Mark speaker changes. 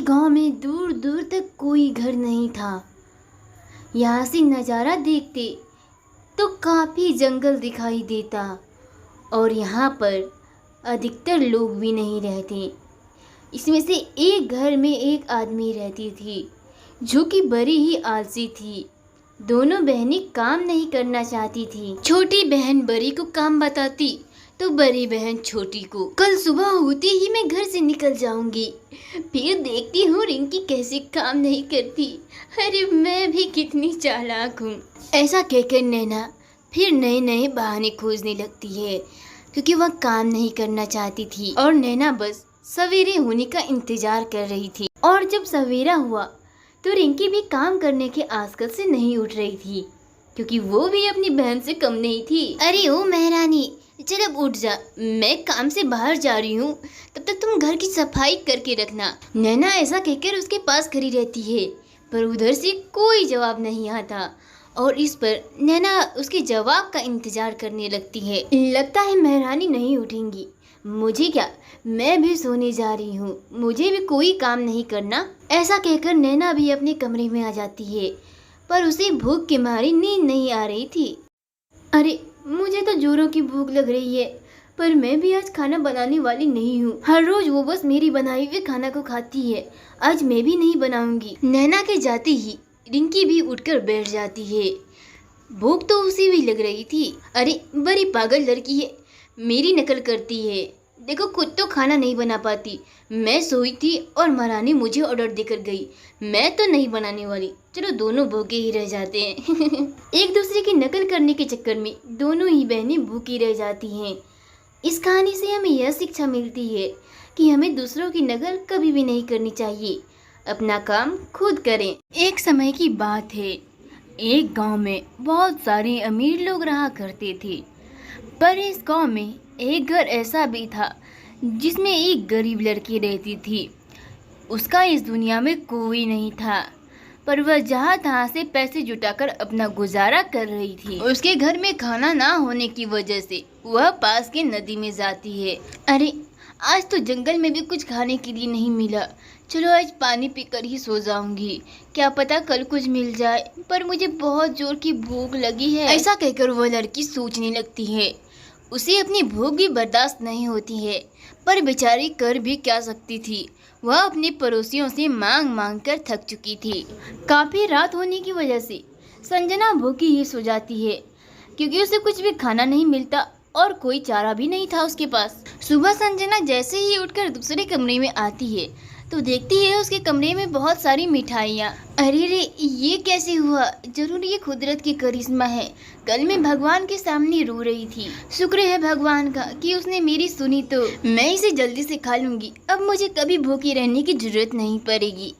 Speaker 1: गांव में दूर दूर तक कोई घर नहीं था। यहाँ से नज़ारा देखते तो काफ़ी जंगल दिखाई देता और यहाँ पर अधिकतर लोग भी नहीं रहते। इसमें से एक घर में एक आदमी रहती थी जो कि बड़ी ही आलसी थी। दोनों बहनें काम नहीं करना चाहती थी। छोटी बहन बड़ी को काम बताती तो बड़ी बहन छोटी को, कल सुबह होते ही मैं घर से निकल जाऊंगी, फिर देखती हूँ रिंकी कैसे काम नहीं करती। अरे मैं भी कितनी चालाक हूँ। ऐसा कहकर नैना फिर नए नए बहाने खोजने लगती है क्योंकि वह काम नहीं करना चाहती थी और नैना बस सवेरे होने का इंतजार कर रही थी। और जब सवेरा हुआ तो रिंकी भी काम करने के आजकल से नहीं उठ रही थी क्योंकि वो भी अपनी बहन से कम नहीं थी। अरे ओ महारानी, चल अब उठ जा, मैं काम से बाहर जा रही हूँ, तब तक तुम घर की सफाई करके रखना। नैना ऐसा कहकर उसके पास खड़ी रहती है पर उधर से कोई जवाब नहीं आता और इस पर नैना उसके जवाब का इंतजार करने लगती है। लगता है महारानी नहीं उठेंगी, मुझे क्या, मैं भी सोने जा रही हूँ, मुझे भी कोई काम नहीं करना। ऐसा कहकर नैना भी अपने कमरे में आ जाती है पर उसे भूख के मारे नींद नहीं आ रही थी। अरे मुझे तो जोरों की भूख लग रही है पर मैं भी आज खाना बनाने वाली नहीं हूँ। हर रोज वो बस मेरी बनाई हुई खाना को खाती है, आज मैं भी नहीं बनाऊंगी। नैना के जाते ही रिंकी भी उठकर बैठ जाती है। भूख तो उसे भी लग रही थी। अरे बड़ी पागल लड़की है, मेरी नकल करती है, देखो खुद तो खाना नहीं बना पाती। मैं सोई थी और महारानी मुझे ऑर्डर देकर गई, मैं तो नहीं बनाने वाली, चलो दोनों भूखे ही रह जाते हैं। एक दूसरे की नकल करने के चक्कर में दोनों ही बहनें भूखी रह जाती हैं। इस कहानी से हमें यह शिक्षा मिलती है कि हमें दूसरों की नकल कभी भी नहीं करनी चाहिए, अपना काम खुद करें। एक समय की बात है, एक गांव में बहुत सारे अमीर लोग रहा करते थे पर इस गांव में एक घर ऐसा भी था जिसमें एक गरीब लड़की रहती थी। उसका इस दुनिया में कोई नहीं था पर वह जहाँ तहाँ से पैसे जुटाकर अपना गुजारा कर रही थी। उसके घर में खाना ना होने की वजह से वह पास के नदी में जाती है। अरे आज तो जंगल में भी कुछ खाने के लिए नहीं मिला, चलो आज पानी पीकर ही सो जाऊंगी, क्या पता कल कुछ मिल जाए, पर मुझे बहुत जोर की भूख लगी है। ऐसा कहकर वह लड़की सोचने लगती है। उसे अपनी भूख भी बर्दाश्त नहीं होती है पर बेचारी कर भी क्या सकती थी। वह अपने पड़ोसियों से मांग मांग कर थक चुकी थी। काफ़ी रात होने की वजह से संजना भूखी ही सो जाती है क्योंकि उसे कुछ भी खाना नहीं मिलता और कोई चारा भी नहीं था उसके पास। सुबह संजना जैसे ही उठकर दूसरे कमरे में आती है तो देखती है उसके कमरे में बहुत सारी मिठाइयाँ। अरे रे, ये कैसे हुआ, जरूर ये कुदरत की करिश्मा है। कल मैं भगवान के सामने रो रही थी, शुक्र है भगवान का कि उसने मेरी सुनी, तो मैं इसे जल्दी से खा लूंगी, अब मुझे कभी भूखी रहने की जरूरत नहीं पड़ेगी।